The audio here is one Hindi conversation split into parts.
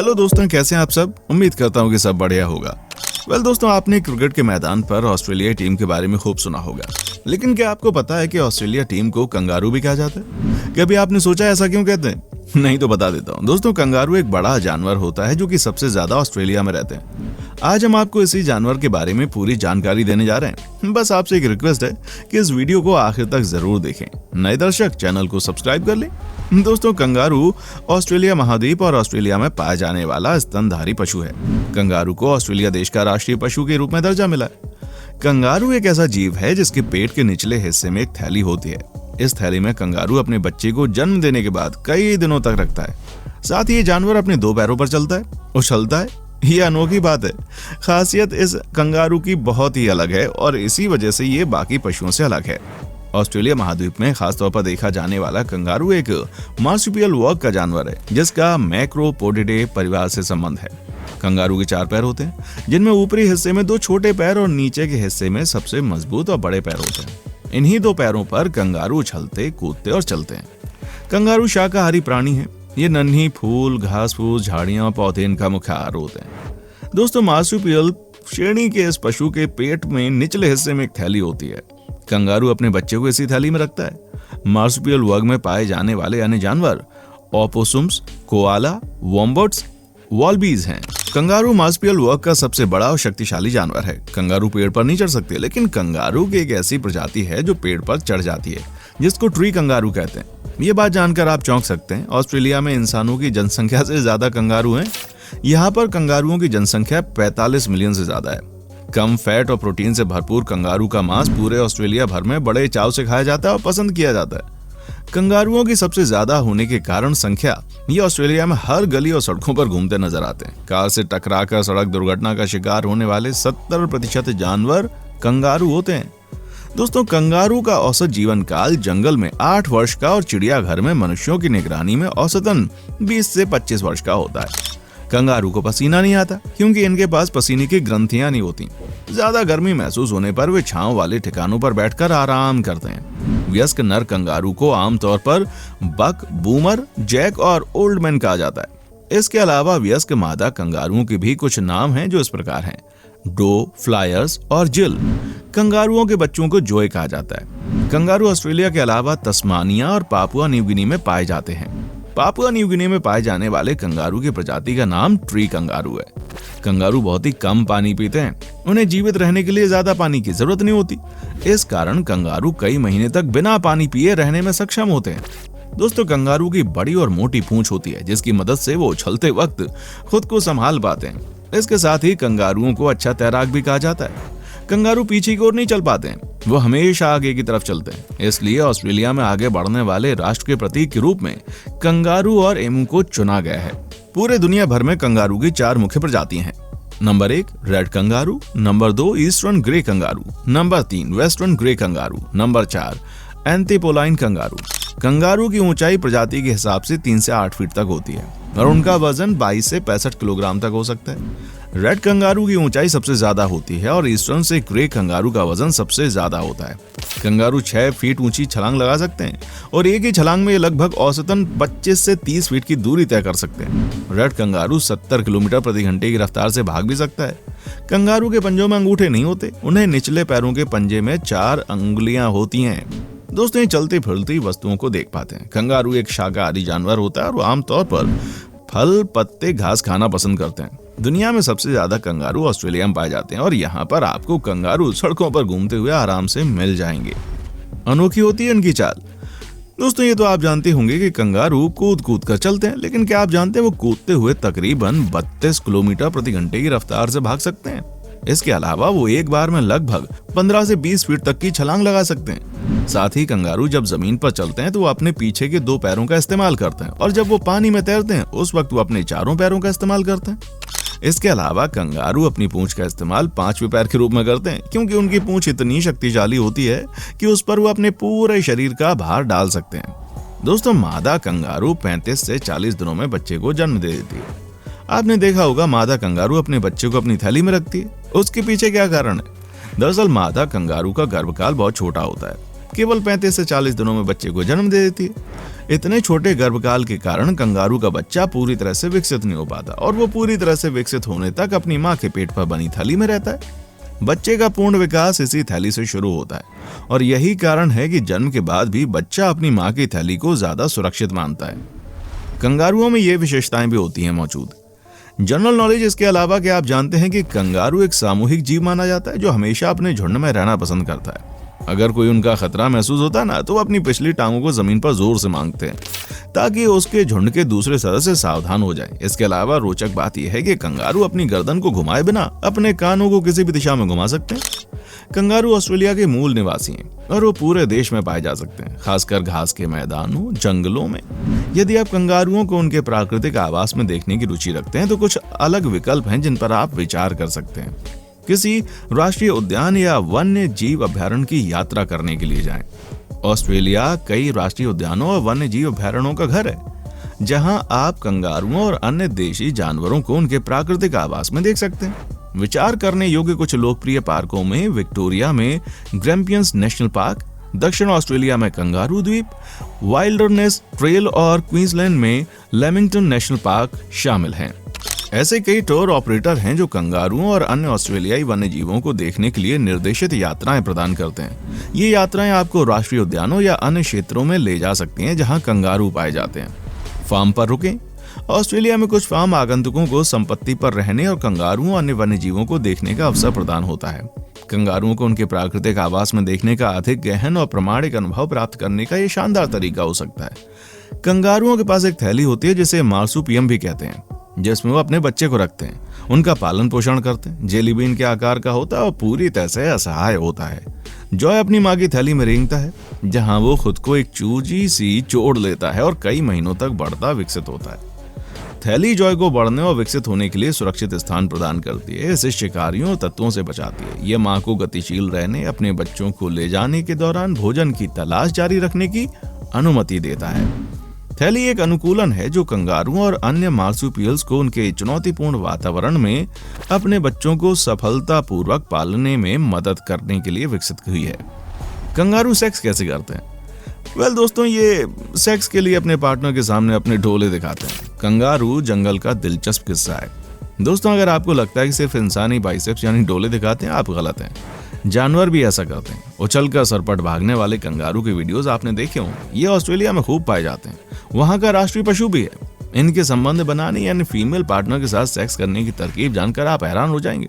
हेलो दोस्तों, कैसे हैं आप सब। उम्मीद करता हूँ कि सब बढ़िया होगा। दोस्तों, आपने क्रिकेट के मैदान पर ऑस्ट्रेलिया टीम के बारे में खूब सुना होगा, लेकिन क्या आपको पता है कि ऑस्ट्रेलिया टीम को कंगारू भी कहा जाता है। कभी आपने सोचा ऐसा क्यों कहते हैं? नहीं तो बता देता हूँ। दोस्तों, कंगारू एक बड़ा जानवर होता है जो कि सबसे ज्यादा ऑस्ट्रेलिया में रहते हैं। आज हम आपको इसी जानवर के बारे में पूरी जानकारी देने जा रहे हैं। बस आपसे एक रिक्वेस्ट है कि इस वीडियो को आखिर तक जरूर देखें। नए दर्शक चैनल को सब्सक्राइब कर लें। दोस्तों, कंगारू ऑस्ट्रेलिया महाद्वीप और ऑस्ट्रेलिया में पाया जाने वाला स्तनधारी पशु है। कंगारू को ऑस्ट्रेलिया देश का राष्ट्रीय पशु के रूप में दर्जा मिला है। कंगारू एक ऐसा जीव है जिसके पेट के निचले हिस्से में एक थैली होती है। इस थैली में कंगारू अपने बच्चे को जन्म देने के बाद कई दिनों तक रखता है। साथ ही ये जानवर अपने दो पैरों पर चलता है, उछलता है। ये अनोखी बात है। खासियत इस कंगारू की बहुत ही अलग है और इसी वजह से ये बाकी पशुओं से अलग है। ऑस्ट्रेलिया महाद्वीप में खासतौर पर देखा जाने वाला कंगारू एक मार्सुपियल वर्ग का जानवर है जिसका मैक्रोपोडिडे परिवार से संबंध है। कंगारू के 4 पैर होते हैं, जिनमें ऊपरी हिस्से में 2 छोटे पैर और नीचे के हिस्से में सबसे मजबूत और बड़े पैर होते हैं। इन्हीं 2 पैरों पर कंगारू उछलते, कूदते और चलते हैं। कंगारू शाकाहारी प्राणी है। ये नन्ही फूल, घास फूस, झाड़ियां और पौधे इनका मुख्य आहार होते हैं। दोस्तों, मार्सुपियल श्रेणी के इस पशु के पेट में निचले हिस्से में एक थैली होती है। कंगारू अपने बच्चे को इसी थैली में रखता है। मार्सुपियल वर्ग में पाए जाने वाले अन्य जानवर ओपोसुम्स, कोआला, वॉम्बट्स, वॉलबीज हैं। कंगारू मार्सुपियल वर्ग का सबसे बड़ा और शक्तिशाली जानवर है। कंगारू पेड़ पर नहीं चढ़ सकते, लेकिन कंगारू की एक ऐसी प्रजाति है जो पेड़ पर चढ़ जाती है, जिसको ट्री कंगारू कहते हैं। ये बात जानकर आप चौंक सकते हैं। ऑस्ट्रेलिया में इंसानों की जनसंख्या से ज्यादा कंगारू हैं। यहाँ पर कंगारुओं की जनसंख्या 45 मिलियन से ज्यादा है। कम फैट और प्रोटीन से भरपूर कंगारू का मांस पूरे ऑस्ट्रेलिया भर में बड़े चाव से खाया जाता है और पसंद किया जाता है। कंगारुओं की सबसे ज्यादा होने के कारण संख्या ये ऑस्ट्रेलिया में हर गली और सड़कों पर घूमते नजर आते हैं। कार से टकराकर सड़क दुर्घटना का शिकार होने वाले 70% जानवर कंगारू होते हैं। दोस्तों, कंगारू का औसत जीवन काल जंगल में 8 वर्ष का और चिड़ियाघर में मनुष्यों की निगरानी में औसतन 20 से 25 वर्ष का होता है। कंगारू को पसीना नहीं आता क्योंकि इनके पास पसीने की ग्रंथियां नहीं होती। ज्यादा गर्मी महसूस होने पर वे छांव वाले ठिकानों पर बैठकर आराम करते हैं। वयस्क नर कंगारू को आमतौर पर बक, बूमर, जैक और ओल्ड मैन कहा जाता है। इसके अलावा वयस्क मादा कंगारुओं के भी कुछ नाम हैं जो इस प्रकार हैं: डो, फ्लायर्स और जिल। कंगारुओं के बच्चों को जोए कहा जाता है। कंगारू ऑस्ट्रेलिया के अलावा तस्मानिया और पापुआ न्यू गिनी में पाए जाते हैं। पापुआ न्यू गिनी में पाए जाने वाले कंगारू की प्रजाति का नाम ट्री कंगारू है। कंगारू बहुत ही कम पानी पीते हैं। उन्हें जीवित रहने के लिए ज्यादा पानी की जरूरत नहीं होती। इस कारण कंगारू कई महीने तक बिना पानी पिए रहने में सक्षम होते हैं। दोस्तों, कंगारू की बड़ी और मोटी पूंछ होती है जिसकी मदद से वो उछलते वक्त खुद को संभाल पाते हैं। इसके साथ ही कंगारुओं को अच्छा तैराक भी कहा जाता है। कंगारू पीछे की ओर नहीं चल पाते हैं, वो हमेशा आगे की तरफ चलते हैं। इसलिए ऑस्ट्रेलिया में आगे बढ़ने वाले राष्ट्र के प्रतीक के रूप में कंगारू और एमू को चुना गया है। पूरे दुनिया भर में कंगारू की 4 मुख्य प्रजातियां हैं। Number 1 red kangaroo, number 2 eastern grey kangaroo, number 3 western grey kangaroo, number 4 antilopine kangaroo. Kangaroo की ऊंचाई प्रजाति के हिसाब से 3 से 8 फीट तक होती है और उनका वजन 22 से 65 किलोग्राम तक हो सकता है। रेड कंगारू की ऊंचाई सबसे ज्यादा होती है और ईस्टर्न से ग्रे कंगारू का वजन सबसे ज्यादा होता है। कंगारू 6 फीट ऊंची छलांग लगा सकते हैं और एक ही छलांग में लगभग औसतन 25 से 30 फीट की दूरी तय कर सकते हैं। रेड कंगारू 70 किलोमीटर प्रति घंटे की रफ्तार से भाग भी सकता है। कंगारू के पंजों में अंगूठे नहीं होते। उन्हें निचले पैरों के पंजे में 4 अंगुलियां होती हैं। दोस्तों, ये चलती फिरती वस्तुओं को देख पाते हैं। कंगारू एक शाकाहारी जानवर होता है और आमतौर पर फल, पत्ते, घास खाना पसंद करते हैं। दुनिया में सबसे ज्यादा कंगारू ऑस्ट्रेलिया में पाए जाते हैं और यहाँ पर आपको कंगारू सड़कों पर घूमते हुए आराम से मिल जाएंगे। अनोखी होती है इनकी चाल। दोस्तों, ये तो आप जानते होंगे कि कंगारू कूद कूद कर चलते हैं, लेकिन क्या आप जानते हैं वो कूदते हुए तकरीबन 32 किलोमीटर प्रति घंटे की रफ्तार से भाग सकते हैं। इसके अलावा वो एक बार में लगभग 15 से 20 फीट तक की छलांग लगा सकते हैं। साथ ही कंगारू जब जमीन पर चलते हैं तो वो अपने पीछे के 2 पैरों का इस्तेमाल करते हैं और जब वो पानी में तैरते हैं उस वक्त वो अपने 4 पैरों का इस्तेमाल करते हैं। इसके अलावा कंगारू अपनी पूंछ का इस्तेमाल 5वें पैर के रूप में करते हैं क्योंकि उनकी पूंछ इतनी शक्तिशाली होती है कि उस पर वो अपने पूरे शरीर का भार डाल सकते हैं। दोस्तों, मादा कंगारू 35 से 40 दिनों में बच्चे को जन्म दे देती है। आपने देखा होगा मादा कंगारू अपने बच्चे को अपनी थैली में रखती है। उसके पीछे क्या कारण है? दरअसल मादा कंगारू का गर्भकाल बहुत छोटा होता है। केवल 35 से 40 दिनों में बच्चे को जन्म दे देती है। इतने छोटे गर्भकाल के कारण कंगारू का बच्चा पूरी तरह से विकसित नहीं हो पाता और वो पूरी तरह से विकसित होने तक अपनी माँ के पेट पर बनी थैली में रहता है। बच्चे का पूर्ण विकास इसी थैली से शुरू होता है और यही कारण है कि जन्म के बाद भी बच्चा अपनी माँ की थैली को ज्यादा सुरक्षित मानता है। कंगारुओं में ये विशेषताएं भी होती हैं मौजूद। जनरल नॉलेज इसके अलावा क्या आप जानते हैं कि कंगारू एक सामूहिक जीव माना जाता है जो हमेशा अपने झुंड में रहना पसंद करता है। अगर कोई उनका खतरा महसूस होता है ना तो वो अपनी पिछली टांगों को जमीन पर जोर से मांगते हैं ताकि उसके झुंड के दूसरे सदस्य सावधान हो जाएं। इसके अलावा रोचक बात यह है कि कंगारू अपनी गर्दन को घुमाए बिना अपने कानों को किसी भी दिशा में घुमा सकते हैं। कंगारू ऑस्ट्रेलिया के मूल निवासी हैं और वो पूरे देश में पाए जा सकते हैं, खासकर घास के मैदानों, जंगलों में। यदि आप कंगारुओं को उनके प्राकृतिक आवास में देखने की रुचि रखते हैं तो कुछ अलग विकल्प हैं जिन पर आप विचार कर सकते हैं। किसी राष्ट्रीय उद्यान या वन्य जीव अभयारण्य की यात्रा करने के लिए जाएं। ऑस्ट्रेलिया कई राष्ट्रीय उद्यानों और वन्य जीव अभयारण्यों का घर है जहां आप कंगारुओं और अन्य देशी जानवरों को उनके प्राकृतिक आवास में देख सकते हैं। विचार करने योग्य कुछ लोकप्रिय पार्कों में विक्टोरिया में ग्रैम्पियंस नेशनल पार्क, दक्षिण ऑस्ट्रेलिया में कंगारू द्वीप, वाइल्डरनेस ट्रेल और क्वींसलैंड में लेमिंगटन नेशनल पार्क शामिल हैं। ऐसे कई टूर ऑपरेटर हैं जो कंगारुओं और अन्य ऑस्ट्रेलियाई वन्य जीवों को देखने के लिए निर्देशित यात्राएं प्रदान करते हैं। ये यात्राएं आपको राष्ट्रीय उद्यानों या अन्य क्षेत्रों में ले जा सकती हैं जहां कंगारू पाए जाते हैं। फार्म पर रुकें। ऑस्ट्रेलिया में कुछ फार्म आगंतुकों को संपत्ति पर रहने और कंगारुओं और अन्य वन्य जीवों को देखने का अवसर प्रदान होता है। कंगारुओं को उनके प्राकृतिक आवास में देखने का अधिक गहन और प्रामाणिक अनुभव प्राप्त करने का ये शानदार तरीका हो सकता है। कंगारुओं के पास एक थैली होती है जिसे मार्सुपियम भी कहते हैं, जिसमें वो अपने बच्चे को रखते हैं, उनका पालन पोषण करते हैं। जेली बीन के आकार का होता है और पूरी तरह से असहाय होता है। जॉय अपनी माँ की थैली में रेंगता है जहां वो खुद को एक चूजी सी जोड़ लेता है और कई महीनों तक बढ़ता विकसित होता है। थैली जॉय को बढ़ने और विकसित होने के लिए सुरक्षित स्थान प्रदान करती है, इसे शिकारियों और तत्वों से बचाती है। ये माँ को गतिशील रहने, अपने बच्चों को ले जाने के दौरान भोजन की तलाश जारी रखने की अनुमति देता है। थैली एक अनुकूलन है जो कंगारुओं और अन्य मार्सुपियल्स को उनके चुनौतीपूर्ण वातावरण में अपने बच्चों को सफलतापूर्वक पालने में मदद करने के लिए विकसित हुई है। कंगारू सेक्स कैसे करते हैं? दोस्तों, ये सेक्स के लिए अपने पार्टनर के सामने अपने डोले दिखाते हैं। कंगारू जंगल का दिलचस्प किस्सा है। दोस्तों, अगर आपको लगता है कि सिर्फ इंसानी बाइसेप्स यानी डोले दिखाते हैं, आप गलत हैं। जानवर भी ऐसा करते हैं। उछलकर सरपट भागने वाले कंगारू के वीडियोस आपने देखे होंगे। ये ऑस्ट्रेलिया में खूब पाए जाते हैं, वहां का राष्ट्रीय पशु भी है। इनके संबंध बनाने यानी फीमेल पार्टनर के साथ सेक्स करने की तरकीब जानकर आप हैरान हो जाएंगे।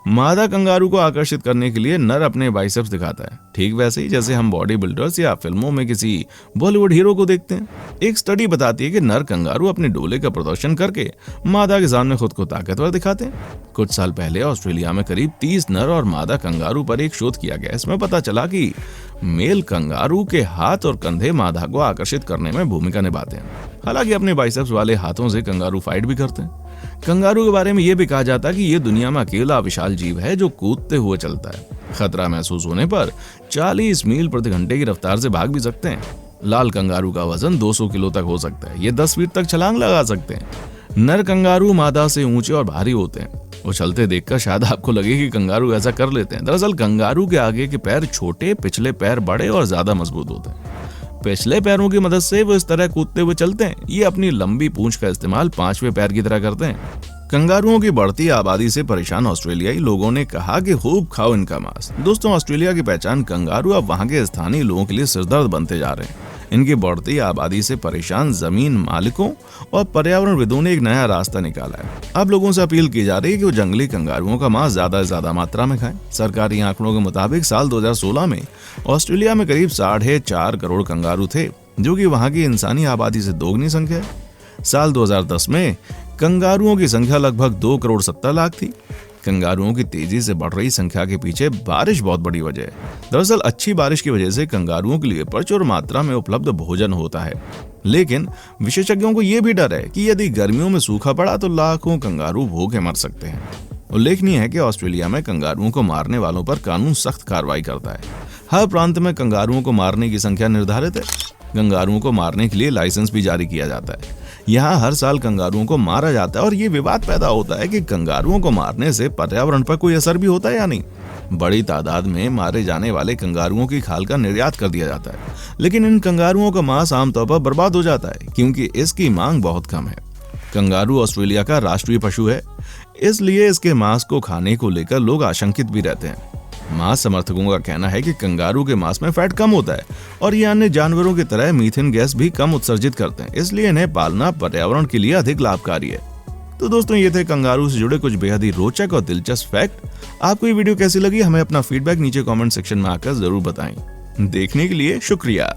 मादा कंगारू को आकर्षित करने के लिए नर अपने बाइसेप्स दिखाता है, ठीक वैसे ही जैसे हम बॉडी बिल्डर्स या फिल्मों में किसी बॉलीवुड हीरो को देखते हैं। एक स्टडी बताती है कि नर कंगारू अपने डोले का प्रदर्शन करके मादा के सामने खुद को ताकतवर दिखाते हैं। कुछ साल पहले ऑस्ट्रेलिया में करीब 30 नर और मादा कंगारू पर एक शोध किया गया। इसमें पता चला कि मेल कंगारू के हाथ और कंधे मादा को आकर्षित करने में भूमिका निभाते हैं। हालांकि अपने बाइसेप्स वाले हाथों से कंगारू फाइट भी करते हैं। कंगारू के बारे में यह भी कहा जाता है कि यह दुनिया में अकेला विशाल जीव है जो कूदते हुए चलता है। खतरा महसूस होने पर 40 मील प्रति घंटे की रफ्तार से भाग भी सकते हैं। लाल कंगारू का वजन 200 किलो तक हो सकता है। ये 10 फीट तक छलांग लगा सकते हैं। नर कंगारू मादा से ऊंचे और भारी होते हैं। उछलते देखकर शायद आपको लगे कि कंगारू ऐसा कर लेते हैं। दरअसल कंगारू के आगे के पैर छोटे, पिछले पैर बड़े और ज्यादा मजबूत होते हैं। पिछले पैरों की मदद से वो इस तरह कूदते हुए चलते हैं। ये अपनी लंबी पूंछ का इस्तेमाल 5वें पैर की तरह करते हैं। कंगारुओं की बढ़ती आबादी से परेशान ऑस्ट्रेलियाई लोगों ने कहा कि खूब खाओ इनका मांस। दोस्तों, ऑस्ट्रेलिया की पहचान कंगारू अब वहां के स्थानीय लोगों के लिए सिरदर्द बनते जा रहे हैं। इनकी बढ़ती आबादी से परेशान जमीन मालिकों और पर्यावरणविदों ने एक नया रास्ता निकाला है। अब लोगों से अपील की जा रही है कि वो जंगली कंगारुओं का मांस ज्यादा से ज्यादा मात्रा में खाएं। सरकारी आंकड़ों के मुताबिक साल 2016 में ऑस्ट्रेलिया में करीब 4.5 करोड़ कंगारू थे, जो कि वहां की इंसानी आबादी से दोगुनी संख्या है। साल 2010 में कंगारुओं की संख्या लगभग 2 करोड़ 70 लाख थी। कंगारुओं की तेजी से बढ़ रही संख्या के पीछे बारिश बहुत बड़ी वजह है। दरअसल अच्छी बारिश की वजह से कंगारुओं के लिए प्रचुर मात्रा में उपलब्ध भोजन होता है, लेकिन विशेषज्ञों को यह भी डर है कि यदि गर्मियों में सूखा पड़ा तो लाखों कंगारू भूखे मर सकते हैं। उल्लेखनीय है कि ऑस्ट्रेलिया में कंगारुओं को मारने वालों पर कानून सख्त कार्रवाई करता है। हर प्रांत में कंगारुओं को मारने की संख्या निर्धारित है। कंगारुओं को मारने के लिए लाइसेंस भी जारी किया जाता है। यहाँ हर साल कंगारुओं को मारा जाता है और ये विवाद पैदा होता है कि कंगारुओं को मारने से पर्यावरण पर कोई असर भी होता है या नहीं। बड़ी तादाद में मारे जाने वाले कंगारुओं की खाल का निर्यात कर दिया जाता है, लेकिन इन कंगारुओं का मांस आमतौर पर बर्बाद हो जाता है क्योंकि इसकी मांग बहुत कम है। कंगारू ऑस्ट्रेलिया का राष्ट्रीय पशु है, इसलिए इसके मांस को खाने को लेकर लोग आशंकित भी रहते हैं। मांस समर्थकों का कहना है कि कंगारू के मांस में फैट कम होता है और ये अन्य जानवरों की तरह मीथेन गैस भी कम उत्सर्जित करते हैं, इसलिए इन्हें पालना पर्यावरण के लिए अधिक लाभकारी है। तो दोस्तों, ये थे कंगारू से जुड़े कुछ बेहद ही रोचक और दिलचस्प फैक्ट। आपको ये वीडियो कैसी लगी, हमें अपना फीडबैक नीचे कमेंट सेक्शन में आकर जरूर बताएं। देखने के लिए शुक्रिया।